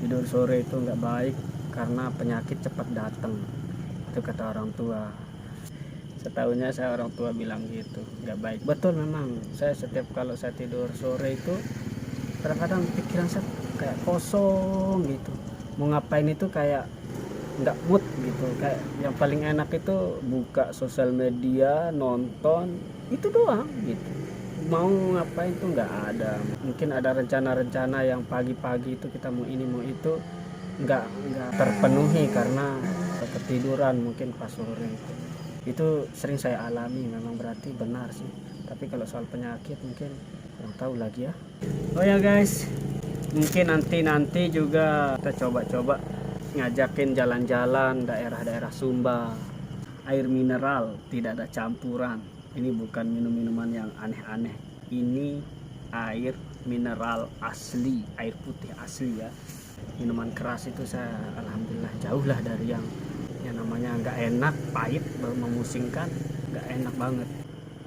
tidur sore itu nggak baik karena penyakit cepat datang, itu kata orang tua. Setahunya saya orang tua bilang gitu, nggak baik. Betul, memang saya setiap kalau saya tidur sore itu kadang-kadang pikiran saya kayak kosong gitu, mau ngapain itu kayak nggak mood gitu. Kayak yang paling enak itu buka sosial media, nonton, itu doang gitu. Mau ngapain tuh nggak ada. Mungkin ada rencana-rencana yang pagi-pagi itu kita mau ini mau itu, nggak terpenuhi karena ketiduran mungkin pas sore itu sering saya alami. Memang berarti benar sih, tapi kalau soal penyakit mungkin kurang tahu lagi ya. Oh ya guys, mungkin nanti juga kita coba-coba ngajakin jalan-jalan daerah-daerah Sumba, air mineral tidak ada campuran. Ini bukan minum-minuman yang aneh-aneh, ini air mineral asli, air putih asli ya. Minuman keras itu saya alhamdulillah jauh lah dari yang namanya nggak enak, pahit, memusingkan, nggak enak banget.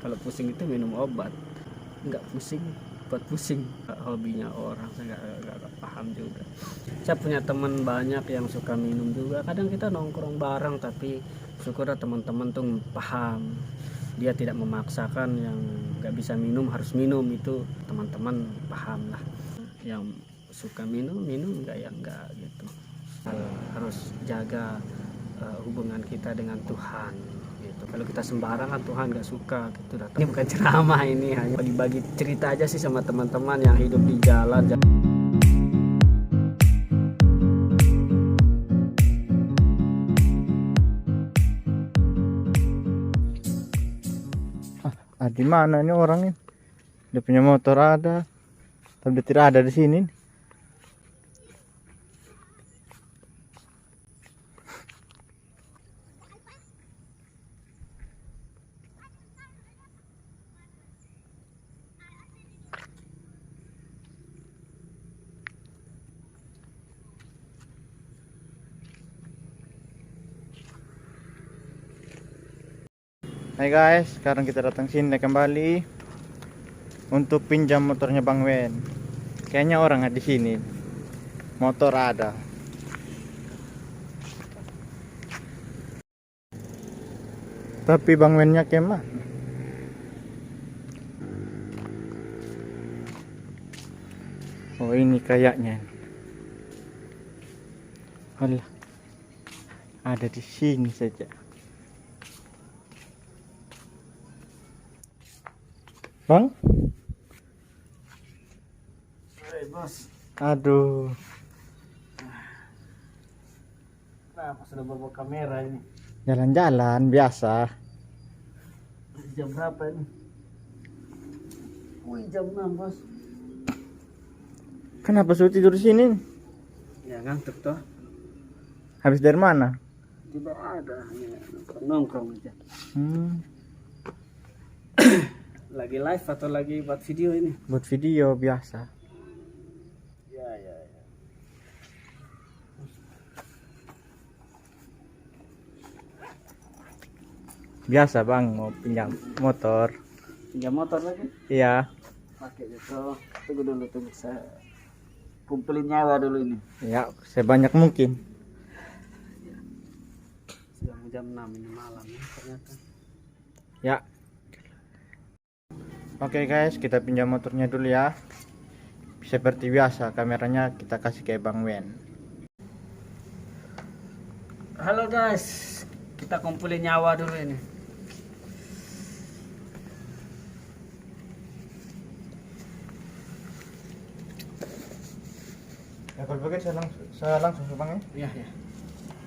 Kalau pusing itu minum obat, nggak pusing buat pusing. Hobinya orang, saya nggak paham juga. Saya punya teman banyak yang suka minum juga, kadang kita nongkrong bareng, tapi syukurlah teman-teman tuh paham, dia tidak memaksakan yang nggak bisa minum harus minum. Itu teman-teman paham lah, yang suka minum nggak ya nggak gitu. Harus jaga hubungan kita dengan Tuhan gitu. Kalau kita sembarangan Tuhan nggak suka gitu. Ini bukan ceramah, ini hanya bagi-bagi cerita aja sih sama teman-teman yang hidup di jalan. Di mana ini orangnya? Dia punya motor ada, tapi dia tidak ada di sini. Hai guys, sekarang kita datang sini kembali untuk pinjam motornya Bang Wen. Kayaknya orang ada di sini. Motor ada. Tapi Bang Wennya kemana? Oh, ini kayaknya. Alah. Ada di sini saja. Bang? Hai bos. Aduh. Kenapa sudah bawa kamera ini? Jalan-jalan biasa. Jam berapa ini? Wih, jam 6 bos. Kenapa suruh tidur di sini? Ya ngantuk toh. Habis dari mana? Tidak ada, hanya nongkrong aja. Lagi live atau lagi buat video ini? Buat video biasa. Ya. Biasa Bang, mau pinjam motor. Pinjam motor lagi? Iya. Pakai gitu. Tunggu dulu, saya kumpulin nyawa dulu ini. Ya, sebanyak mungkin. Sudah jam 6 ini malam ya, ternyata. Ya. Oke guys, kita pinjam motornya dulu ya. Seperti biasa, kameranya kita kasih ke Bang Wen. Halo guys, kita kumpulin nyawa dulu ini. Ya kalau begitu saya langsung ke Bang ya. Iya.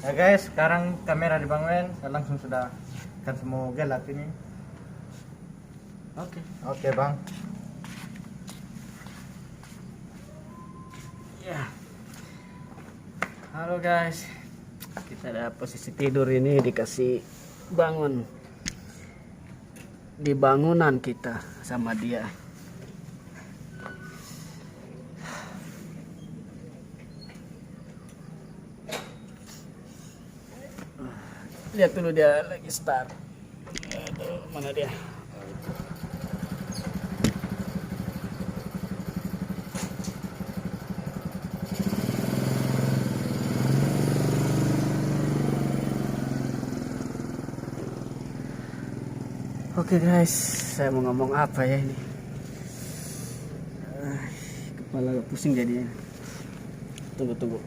Ya guys, sekarang kamera di Bang Wen, saya langsung sudah kan semua gelap ini. Oke Bang. Ya. Halo guys, kita ada posisi tidur ini, dikasih bangun di bangunan kita sama dia. Lihat dulu dia lagi start. Aduh, mana dia? Oke guys, saya mau ngomong apa ya ini? Kepala agak pusing jadinya. Tunggu.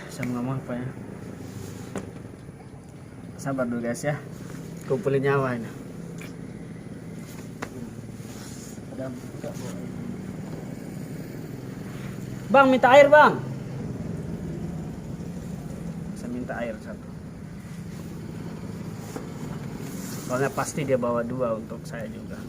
Saya mau ngomong apa ya? Sabar dulu guys ya. Kumpulin nyawa ini. Bang, minta air bang. Saya minta air satu. Soalnya pasti dia bawa 2 untuk saya juga.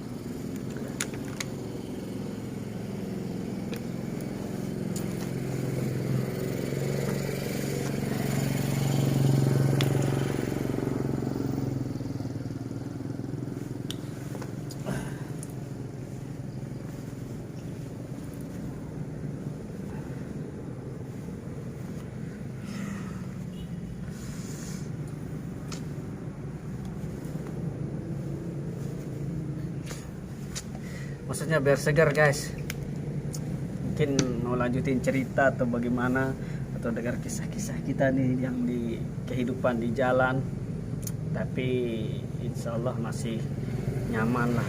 Maksudnya biar segar guys. Mungkin mau lanjutin cerita atau bagaimana, atau dengar kisah-kisah kita nih yang di kehidupan di jalan. Tapi insya Allah masih nyaman lah.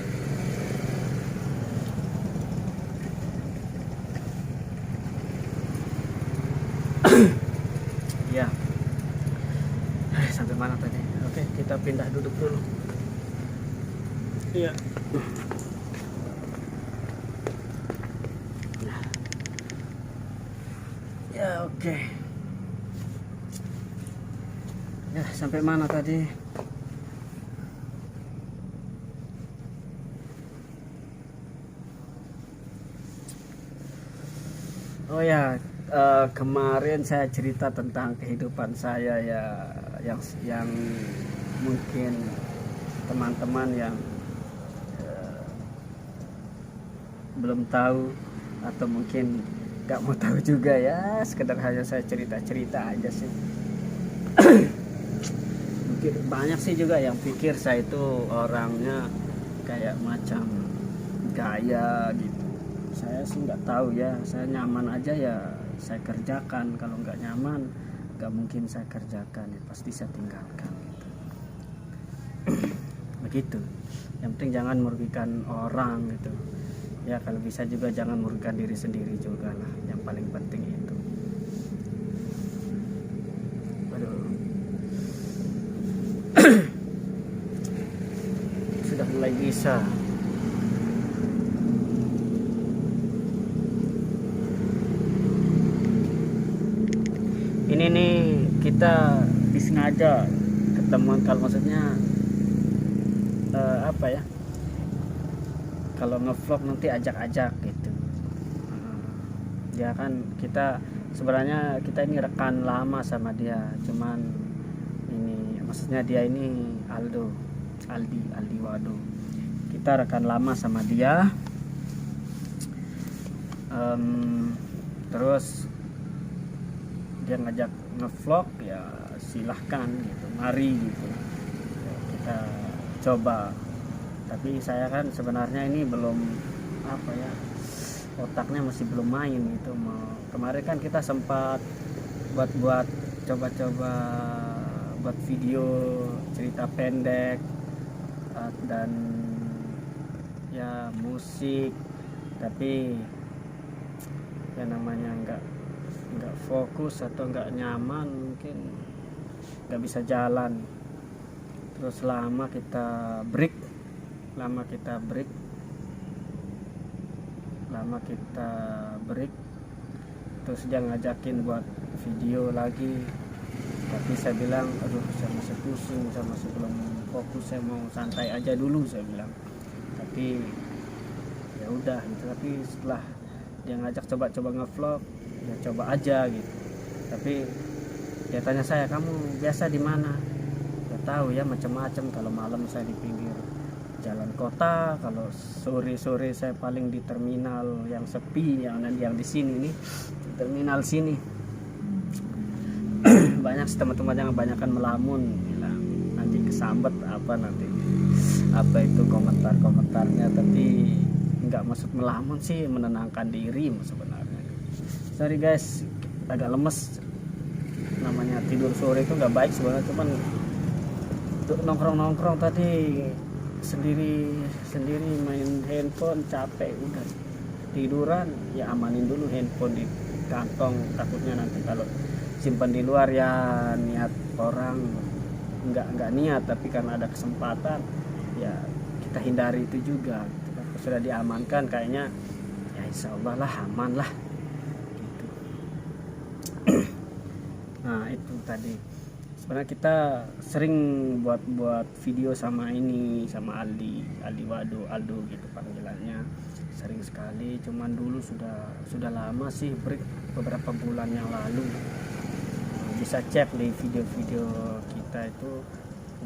Ya. Sampai mana tadi? Oke, kita pindah duduk dulu. Iya. Ya oke. Ya sampai mana tadi? Oh ya, kemarin saya cerita tentang kehidupan saya ya, yang mungkin teman-teman yang belum tahu atau mungkin gak mau tahu juga ya, sekedar hanya saya cerita-cerita aja sih. Mungkin banyak sih juga yang pikir saya itu orangnya kayak macam gaya gitu. Saya sih nggak tahu ya, saya nyaman aja ya saya kerjakan. Kalau nggak nyaman nggak mungkin saya kerjakan ya, pasti saya tinggalkan gitu. Begitu. Yang penting jangan merugikan orang gitu ya, kalau bisa juga jangan merugikan diri sendiri juga lah, yang paling penting itu. Aduh. Sudah mulai bisa. Ini nih kita disengaja ketemuan, kalau maksudnya apa ya, kalau ngevlog nanti ajak-ajak gitu. Ya kan kita sebenarnya kita ini rekan lama sama dia, cuman ini maksudnya dia ini Aldi Wado. Kita rekan lama sama dia. Terus dia ngajak ngevlog ya silahkan gitu, mari gitu. Ya, kita coba. Tapi saya kan sebenarnya ini belum apa ya, otaknya masih belum main gitu. Kemarin kan kita sempat buat coba-coba buat video cerita pendek dan ya musik, tapi ya namanya nggak fokus atau nggak nyaman, mungkin nggak bisa jalan. Terus lama kita break, terus dia ngajakin buat video lagi, tapi saya bilang aduh saya masih pusing, saya masih belum fokus, saya mau santai aja dulu saya bilang. Tapi ya udah gitu. Tapi setelah dia ngajak coba ngevlog, ya coba aja gitu. Tapi dia tanya saya, kamu biasa di mana? Ya tahu ya macam-macam. Kalau malam saya di pinggir jalan kota, kalau sore saya paling di terminal yang sepi, yang di sini nih, di terminal sini. Banyak teman-teman yang kebanyakan melamun, bilang nanti kesambet apa itu komentarnya, tapi nggak maksud melamun sih, menenangkan diri sebenarnya. Sorry guys, agak lemes. Namanya tidur sore itu nggak baik sebenarnya, cuman nongkrong tadi sendiri main handphone, capek udah tiduran. Ya amanin dulu handphone di kantong, takutnya nanti kalau simpan di luar ya niat orang nggak niat, tapi karena ada kesempatan ya kita hindari itu juga gitu kan. Sudah diamankan kayaknya ya insya Allah lah aman lah gitu. Nah itu tadi sebenarnya kita sering buat video sama Aldi Aldo gitu panggilannya, sering sekali, cuman dulu sudah lama sih, break beberapa bulan yang lalu. Bisa cek di video-video kita itu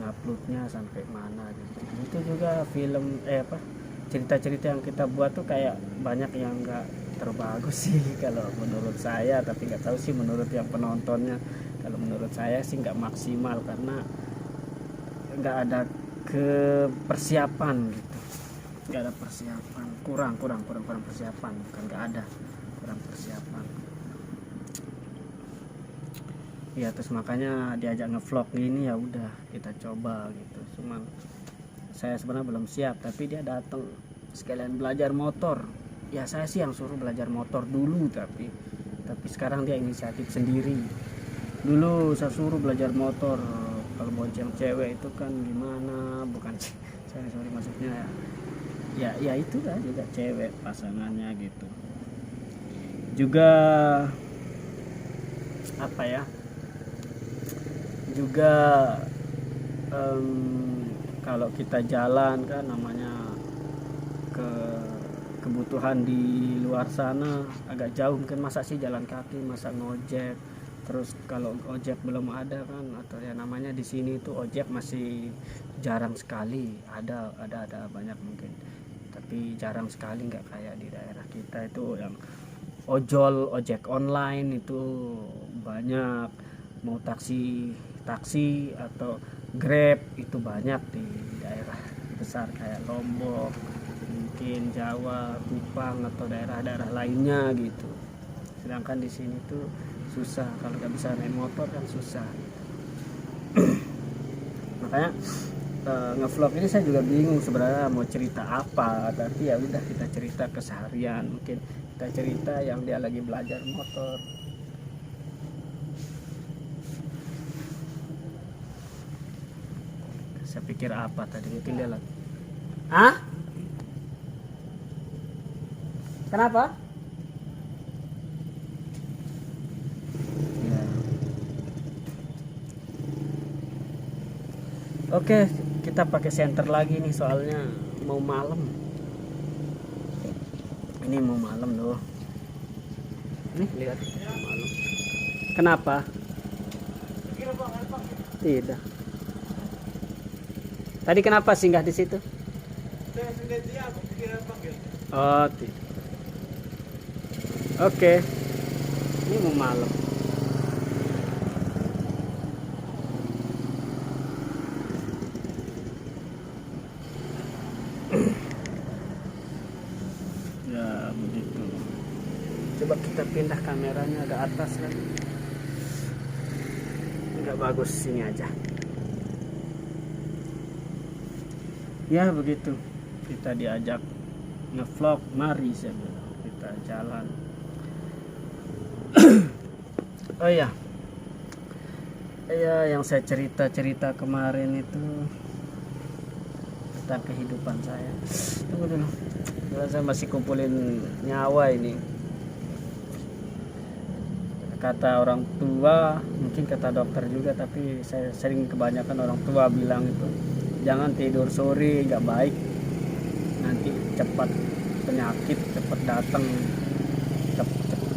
nguploadnya sampai mana gitu. Itu juga film cerita-cerita yang kita buat tuh kayak banyak yang nggak terbagus sih kalau menurut saya, tapi nggak tahu sih menurut yang penontonnya. Kalau menurut saya sih nggak maksimal karena nggak ada persiapan gitu, nggak ada persiapan, kurang persiapan, bukan nggak ada, kurang persiapan. Ya terus makanya diajak ngevlog gini, ya udah kita coba gitu. Cuman saya sebenarnya belum siap, tapi dia datang sekalian belajar motor. Ya saya sih yang suruh belajar motor dulu, tapi sekarang dia inisiatif sendiri. Dulu saya suruh belajar motor, kalau bonceng cewek itu kan gimana, bukan sorry maksudnya ya itu kan juga cewek pasangannya gitu. Juga apa ya, juga kalau kita jalan kan namanya kebutuhan di luar sana agak jauh, mungkin masa sih jalan kaki, masa ngojek. Terus kalau ojek belum ada kan, atau ya namanya di sini tuh ojek masih jarang sekali, ada banyak mungkin, tapi jarang sekali, nggak kayak di daerah kita itu yang ojek online itu banyak. Mau taksi atau Grab itu banyak di daerah besar kayak Lombok, mungkin Jawa, Kupang atau daerah-daerah lainnya gitu. Sedangkan di sini tuh susah, kalau nggak bisa naik motor kan susah. Makanya ngevlog ini saya juga bingung sebenarnya mau cerita apa, tapi ya udah kita cerita keseharian, mungkin kita cerita yang dia lagi belajar motor. Saya pikir apa tadi, mungkin dia lagi kenapa ya. Oke, kita pakai senter lagi nih, soalnya mau malam. Ini mau malam loh. Nih lihat malam. Kenapa? Tidak. Tadi kenapa singgah di situ? Oh, oke. Ini mau malam. Ya begitu. Coba kita pindah kameranya ke atas lagi. Enggak bagus, sini aja. Ya begitu, kita diajak ngevlog, mari saya bilang, kita jalan. Oh ya, yang saya cerita kemarin itu tentang kehidupan saya. Tunggu dulu, saya masih kumpulin nyawa ini. Kata orang tua, mungkin kata dokter juga, tapi saya sering kebanyakan orang tua bilang itu jangan tidur sore, nggak baik, nanti cepat penyakit cepat datang,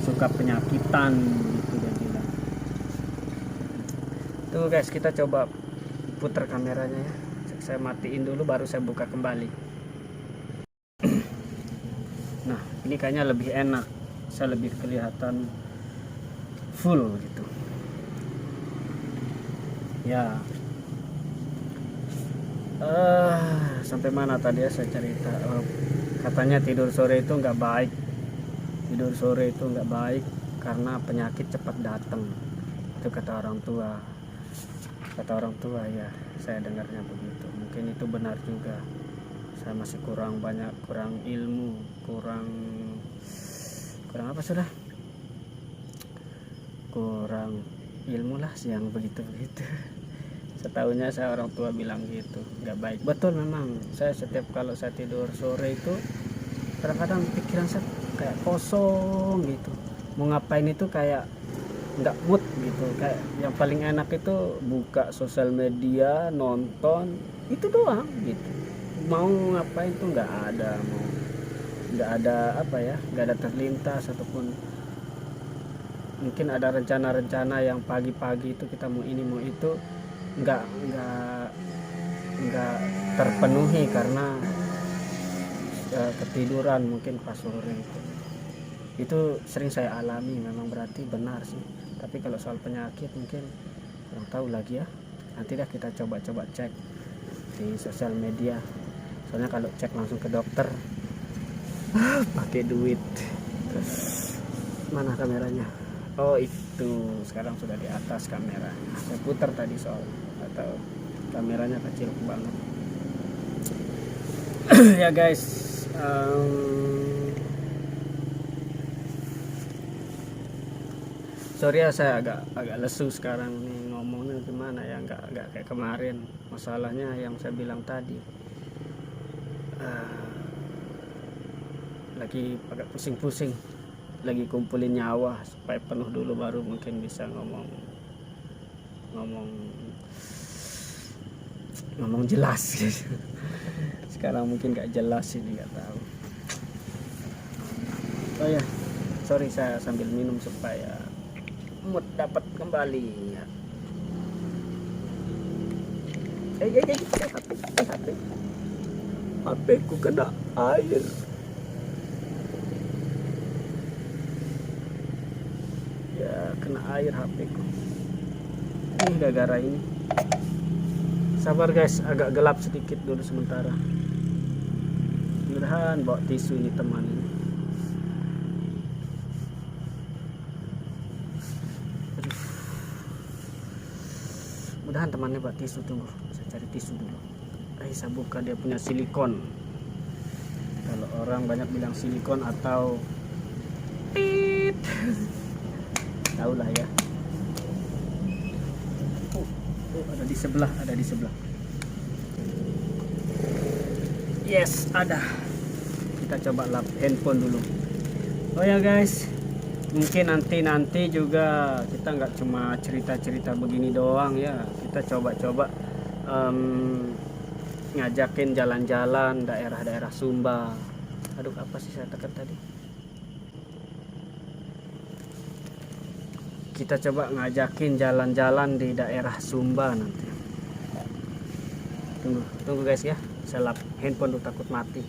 suka penyakitan gitu dia bilang. Tuh guys, kita coba putar kameranya ya. Saya matiin dulu baru saya buka kembali. Nah ini kayaknya lebih enak, saya lebih kelihatan full gitu ya. Sampai mana tadi ya saya cerita. Katanya tidur sore itu nggak baik. Tidur sore itu nggak baik karena penyakit cepat datang. Itu kata orang tua. Kata orang tua ya, saya dengarnya begitu. Mungkin itu benar juga. Saya masih kurang ilmu, kurang apa sudah? Kurang ilmu lah yang begitu-begitu. Setahunya saya orang tua bilang gitu, nggak baik. Betul memang. Saya setiap kalau saya tidur sore itu kadang-kadang pikiran saya kayak kosong gitu. Mau ngapain itu kayak nggak mood gitu. Kayak yang paling enak itu buka sosial media, nonton, itu doang gitu. Mau ngapain tuh nggak ada, nggak ada apa ya, nggak ada terlintas ataupun mungkin ada rencana-rencana yang pagi-pagi itu kita mau ini mau itu nggak terpenuhi karena ketiduran mungkin pas sore itu sering saya alami. Memang berarti benar sih, tapi kalau soal penyakit mungkin kurang tahu lagi ya. Nanti dah kita coba-coba cek di sosial media, soalnya kalau cek langsung ke dokter pakai duit. Mana kameranya? Oh itu sekarang sudah di atas kamera. Saya putar tadi soal atau kameranya kecil banget. Ya guys, sorry ya saya agak lesu sekarang nih ngomongnya gimana ya, nggak kayak kemarin. Masalahnya yang saya bilang tadi, lagi agak pusing-pusing, lagi kumpulin nyawa supaya penuh dulu baru mungkin bisa ngomong jelas gitu. Sekarang mungkin nggak jelas ini, nggak tahu. Oh ya, sorry saya sambil minum supaya mood dapat kembali ya. HP ku kena air. Ya kena air HP ku. Ini gara-gara ini. Sabar guys, agak gelap sedikit dulu sementara. Mudahan bawa tisu ini teman ini. Mudahan temannya bawa tisu. Tunggu, saya cari tisu dulu. Saya buka dia punya silikon. Kalau orang banyak bilang silikon atau tit, tahu lah ya. Ada di sebelah. Yes, ada. Kita coba lap handphone dulu. Oh ya guys, mungkin nanti juga kita nggak cuma cerita begini doang ya. Kita coba ngajakin jalan-jalan daerah-daerah Sumba. Aduh, apa sih saya tekan tadi? Kita coba ngajakin jalan-jalan di daerah Sumba nanti. Tunggu guys ya. Saya lap handphone dulu, takut mati.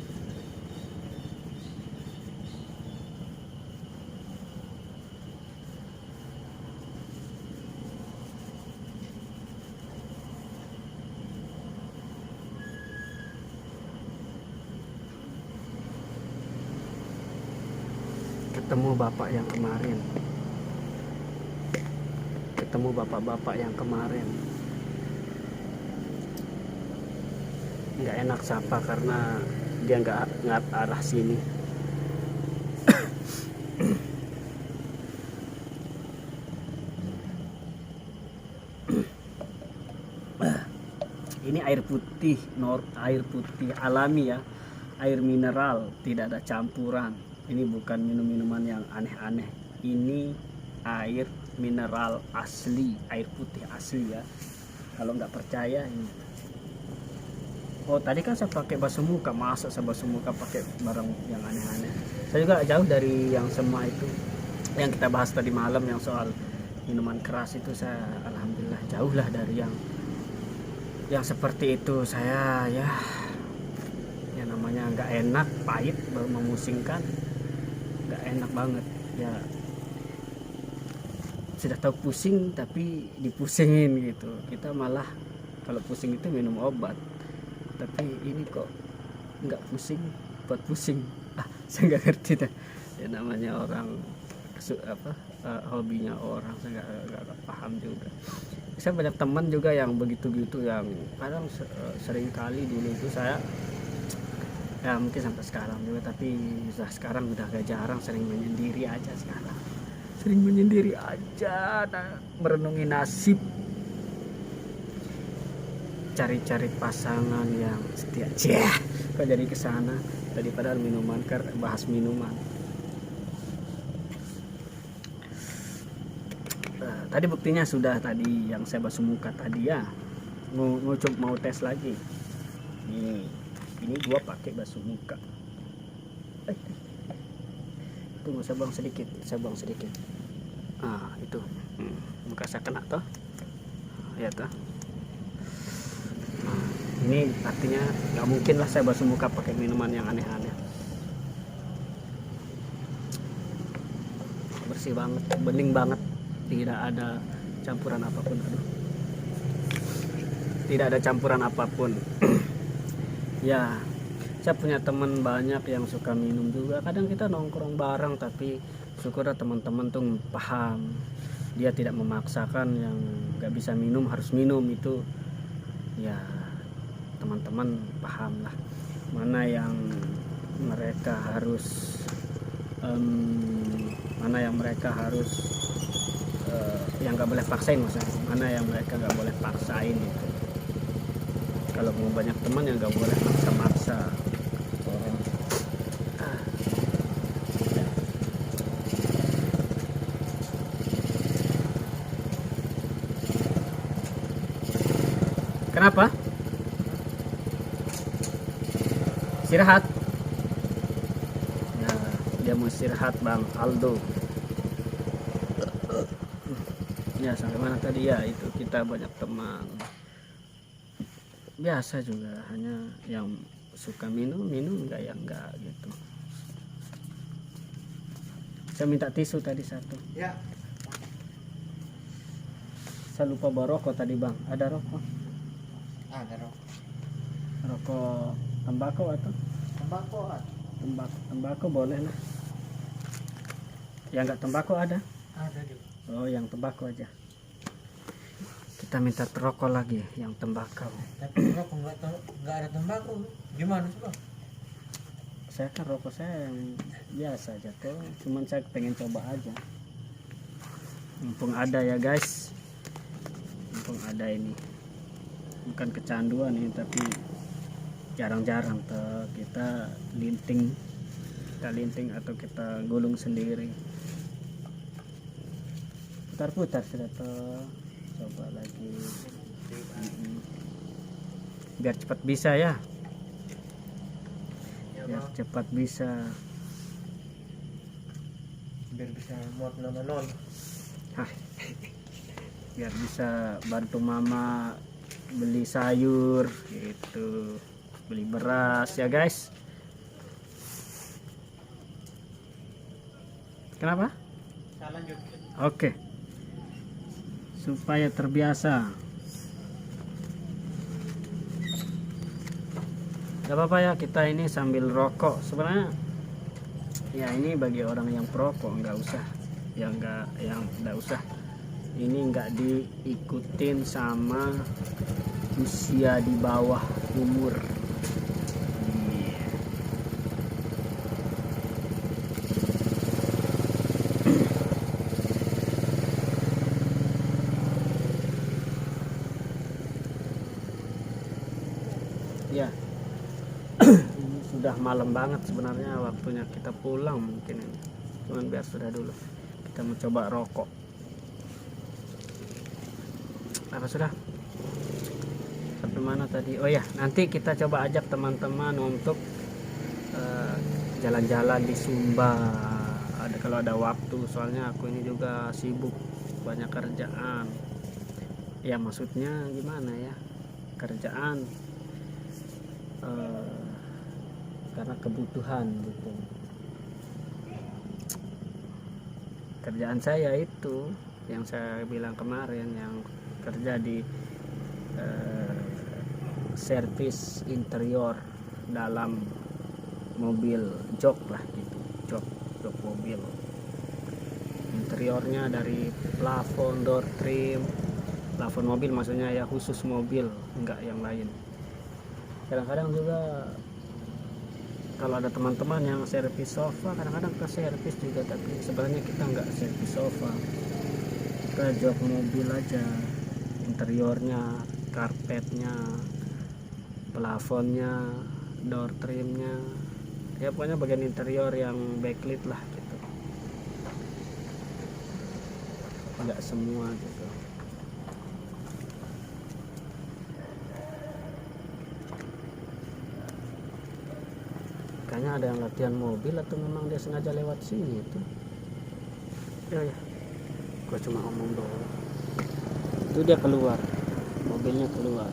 Ketemu bapak yang kemarin. Nggak enak sapa karena dia nggak arah sini. Ini air putih alami ya, air mineral, tidak ada campuran. Ini bukan minuman yang aneh-aneh. Ini air mineral asli, air putih asli ya. Kalau nggak percaya ini. Oh tadi kan saya pakai basuh muka, masa saya basuh muka pakai barang yang aneh-aneh. Saya juga jauh dari yang semua itu yang kita bahas tadi malam, yang soal minuman keras itu. Saya alhamdulillah jauh lah dari yang seperti itu. Saya ya namanya nggak enak, pahit, baru memusingkan, nggak enak banget ya. Sudah tahu pusing tapi dipusingin gitu. Kita malah kalau pusing itu minum obat. tapi ini kok nggak pusing, buat pusing. Saya nggak ngerti dah ya, namanya orang hobinya orang, saya nggak paham juga. Saya banyak teman juga yang begitu-gitu, yang kadang sering kali dulu itu saya ya mungkin sampai sekarang juga, tapi sekarang udah agak jarang, sering menyendiri aja sekarang, sering menyendiri aja, merenungi nasib, cari-cari pasangan yang setia. Kok jadi kesana tadi, padahal minuman, bahas minuman. Tadi buktinya sudah, tadi yang saya basuh muka tadi ya, mau tes lagi. Ini gua pakai basuh muka. Tunggu, saya buang sedikit. Itu muka saya kena toh, ya toh. Ini artinya nggak mungkin lah saya basuh muka pakai minuman yang aneh-aneh. Bersih banget, bening banget, tidak ada campuran apapun. Tidak ada campuran apapun. Ya, saya punya teman banyak yang suka minum juga. Kadang kita nongkrong bareng, tapi syukurlah teman-teman tuh paham. Dia tidak memaksakan yang nggak bisa minum harus minum, itu ya teman-teman paham lah mana yang mereka harus yang nggak boleh paksain, maksudnya mana yang mereka nggak boleh paksain itu. Kalau mau banyak teman yang nggak boleh maksa-maksa. Kenapa? Istirahat. Ya, dia mau istirahat Bang Aldo. Ya, sampai mana tadi ya, itu kita banyak teman. Biasa juga, hanya yang suka minum enggak, yang enggak gitu. Saya minta tisu tadi satu. Ya. Saya lupa bawa rokok tadi Bang. Ada rokok? Ada rokok. Rokok tembakau atau? Tembakau boleh lah. Yang enggak tembakau ada? Ada juga. Oh, yang tembakau aja. Kita minta rokok lagi yang tembakau. Tapi rokok nggak ada tembakau. Gimana sih Bang? Saya kan rokok saya yang biasa aja tuh, cuman saya pengen coba aja. Mumpung ada ya guys, mumpung ada ini. Bukan kecanduan ini, tapi jarang-jarang tuh kita linting atau kita gulung sendiri. Putar-putar sudah tuh, coba lagi. Biar cepat bisa ya, biar cepat bisa, Biar bisa muat nama non. biar bisa bantu mama beli sayur gitu, beli beras ya guys. Kenapa? Saya lanjut. Oke, supaya terbiasa. Gak apa-apa ya, kita ini sambil rokok. Sebenarnya ya ini bagi orang yang perokok nggak usah, yang nggak usah. Ini nggak diikutin sama usia di bawah umur. Ya, ini sudah malam banget sebenarnya, waktunya kita pulang mungkin ini. Cuman biar sudah dulu. Kita mencoba rokok. Apa sudah? Sampai mana tadi? Oh ya, nanti kita coba ajak teman-teman untuk jalan-jalan di Sumba. Kalau ada waktu, soalnya aku ini juga sibuk, banyak kerjaan. Ya maksudnya gimana ya? Kerjaan. Karena kebutuhan gitu. Kerjaan saya itu yang saya bilang kemarin, yang kerja di servis interior dalam mobil jok lah gitu, jok mobil. Interiornya dari plafon, door trim, plafon mobil maksudnya ya, khusus mobil, enggak yang lain. Kadang-kadang juga kalau ada teman-teman yang servis sofa, kadang-kadang ke servis juga, tapi sebenarnya kita enggak servis sofa, kita jok mobil aja, interiornya, karpetnya, plafonnya, door trimnya, ya pokoknya bagian interior yang backlit lah gitu, enggak semua gitu. Kayaknya ada yang latihan mobil atau memang dia sengaja lewat sini itu. Ya, gua cuma ngomong doang. Itu dia keluar, mobilnya keluar.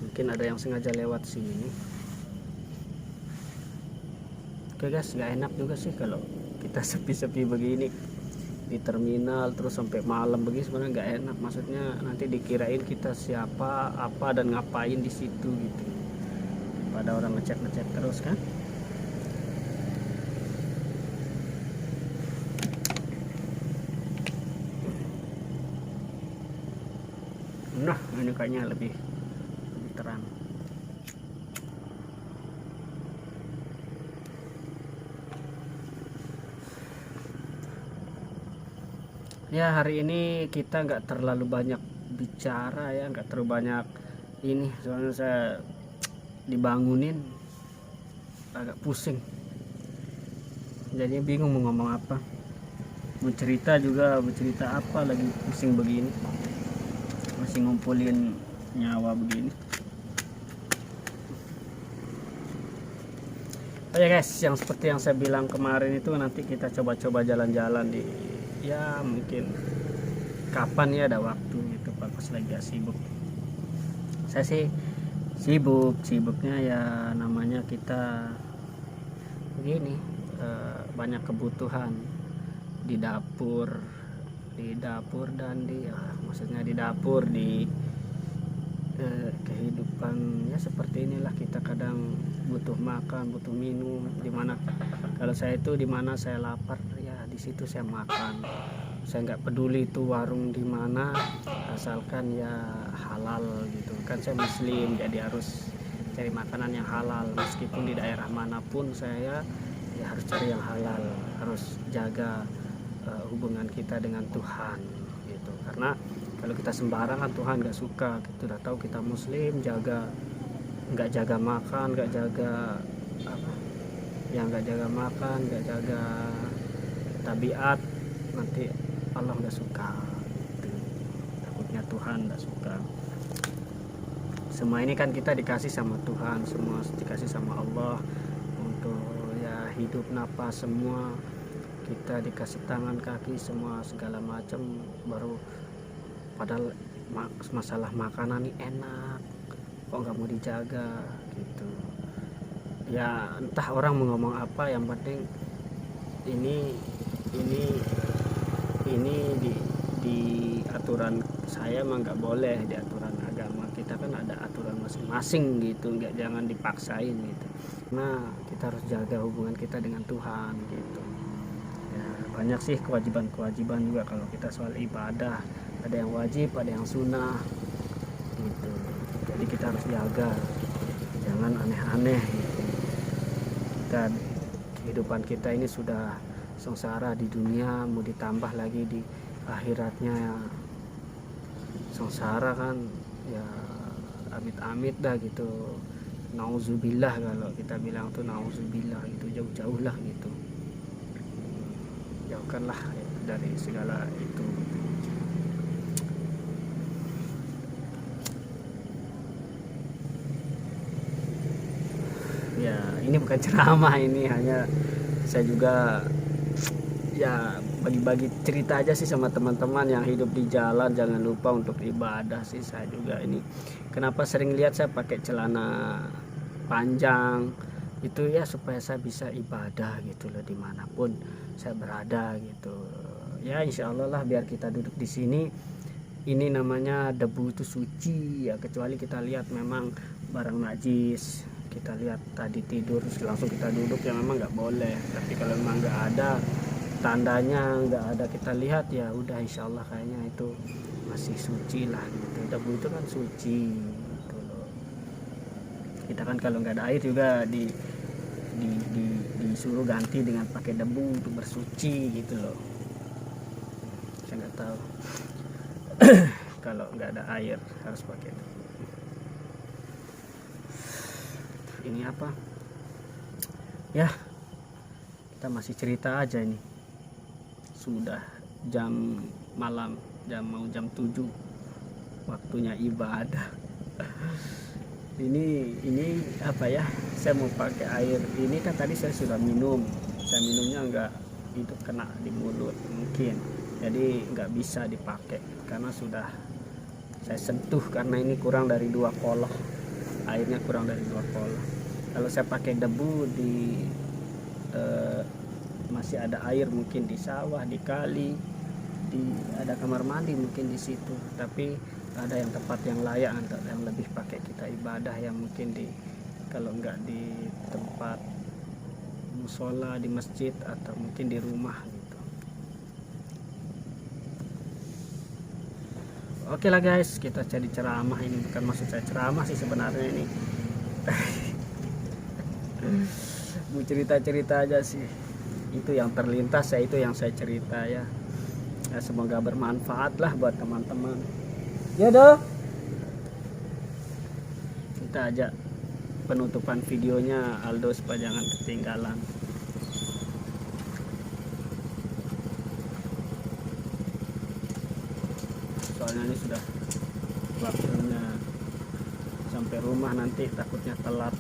Mungkin ada yang sengaja lewat sini. Oke guys, nggak enak juga sih kalau kita sepi-sepi begini di terminal terus sampai malam begini, sebenarnya nggak enak. Maksudnya nanti dikirain kita siapa, apa, dan ngapain di situ gitu. Pada orang ngecek terus kan. Nah, ini kayaknya lebih terang. Ya, hari ini kita nggak terlalu banyak bicara ya, nggak terlalu banyak ini, soalnya saya dibangunin agak pusing, jadinya bingung mau ngomong apa, mau cerita apa, lagi pusing begini, masih ngumpulin nyawa begini. Oh ya guys, yang seperti yang saya bilang kemarin itu, nanti kita coba-coba jalan-jalan di, ya mungkin kapan ya ada waktu gitu, pas lagi gak sibuk. Saya sih sibuknya ya, namanya kita begini, banyak kebutuhan di dapur dan di maksudnya di dapur, di kehidupan ya seperti inilah. Kita kadang butuh makan, butuh minum. Dimana kalau saya itu, dimana saya lapar ya di situ saya makan. Saya nggak peduli itu warung di mana, asalkan ya halal gitu kan. Saya muslim, jadi harus cari makanan yang halal. Meskipun di daerah manapun saya ya harus cari yang halal, harus jaga hubungan kita dengan Tuhan gitu. Karena kalau kita sembarangan, Tuhan nggak suka. Kita udah tahu kita muslim, nggak jaga makan, nggak jaga apa yang nggak jaga makan, nggak jaga tabiat, nanti Allah nggak suka gitu. Takutnya Tuhan nggak suka. Semua ini kan kita dikasih sama Tuhan, semua dikasih sama Allah untuk ya hidup, napas, semua kita dikasih tangan, kaki, semua segala macam. Baru padahal masalah makanan ini enak kok nggak mau dijaga gitu ya. Entah orang mau ngomong apa, yang penting ini di aturan saya mah nggak boleh, di aturan agama kita kan ada aturan masing-masing gitu, nggak, jangan dipaksain gitu. Nah, kita harus jaga hubungan kita dengan Tuhan gitu ya. Banyak sih kewajiban juga kalau kita soal ibadah, ada yang wajib, ada yang sunnah gitu. Jadi kita harus jaga, jangan aneh-aneh gitu. Kehidupan kita ini sudah sengsara di dunia, mau ditambah lagi di akhiratnya ya sengsara kan ya, amit-amit dah gitu. Nauzubillah, kalau kita bilang tuh nauzubillah, itu jauh-jauh lah gitu. Jauhkanlah ya dari segala itu. Ya, ini bukan ceramah, ini hanya saya juga ya bagi-bagi cerita aja sih sama teman-teman yang hidup di jalan. Jangan lupa untuk ibadah sih. Saya juga ini kenapa sering lihat saya pakai celana panjang itu ya, supaya saya bisa ibadah gitu loh, dimanapun saya berada gitu ya insya Allah lah, biar kita duduk di sini. Ini namanya debu itu suci ya, kecuali kita lihat memang barang najis, kita lihat tadi tidur terus langsung kita duduk, ya memang nggak boleh. Tapi kalau memang nggak ada tandanya, nggak ada kita lihat, ya udah insya Allah kayaknya itu masih suci lah gitu. Debu itu kan suci gitu loh. Kita kan kalau nggak ada air juga disuruh ganti dengan pakai debu untuk bersuci gitu loh. Saya nggak tahu kalau nggak ada air harus pakai debu. Ini apa ya, kita masih cerita aja. Ini sudah jam malam, mau jam 7, waktunya ibadah. ini apa ya, saya mau pakai air ini kan tadi saya sudah minum, saya minumnya enggak itu kena di mulut mungkin, jadi nggak bisa dipakai karena sudah saya sentuh, karena ini kurang dari 2 kolah, airnya kurang dari 2 kolah. Kalau saya pakai debu di masih ada air mungkin di sawah, di kali, ada kamar mandi mungkin di situ, tapi ada yang tempat yang layak untuk yang lebih pakai kita ibadah, yang mungkin di kalau enggak di tempat musola, di masjid, atau mungkin di rumah gitu. Oke lah guys, kita jadi ceramah. Ini bukan maksud saya ceramah sih sebenarnya, ini mau cerita-cerita aja sih, itu yang terlintas ya, itu yang saya cerita ya. Semoga bermanfaat lah buat teman-teman ya dong. Kita ajak penutupan videonya Aldo supaya jangan ketinggalan. Soalnya ini sudah waktunya sampai rumah, nanti takutnya telat.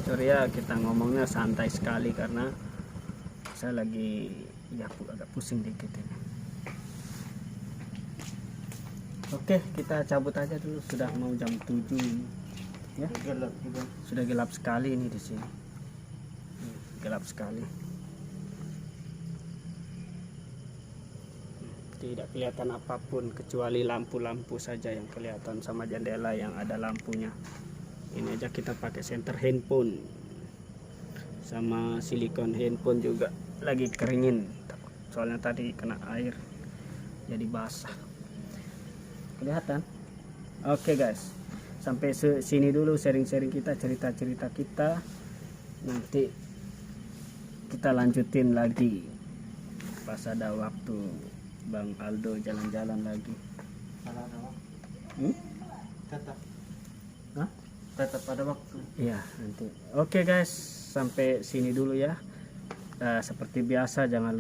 Sorry ya, kita ngomongnya santai sekali karena saya lagi ya agak pusing dikit ini. Oke, kita cabut aja dulu, sudah mau jam 7 ini. Ya, Gelap juga. sudah gelap sekali ini di sini. Gelap sekali. Tidak kelihatan apapun kecuali lampu-lampu saja yang kelihatan sama jendela yang ada lampunya. Ini aja kita pakai senter handphone. Sama silikon handphone juga lagi keringin. Soalnya tadi kena air jadi basah. Kelihatan? Oke guys, sampai sini dulu sharing-sharing kita, cerita-cerita kita. Nanti kita lanjutin lagi pas ada waktu Bang Aldo jalan-jalan lagi. Tetap. Hah? Tetap ada waktu. Iya nanti. Oke guys, sampai sini dulu ya. Seperti biasa jangan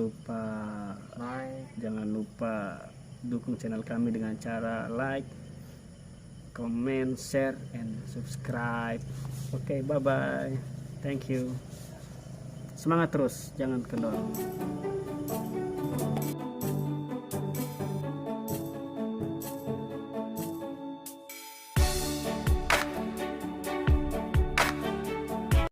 lupa dukung channel kami dengan cara like, comment, share, and subscribe. Oke, bye bye, thank you. Semangat terus, jangan kendor.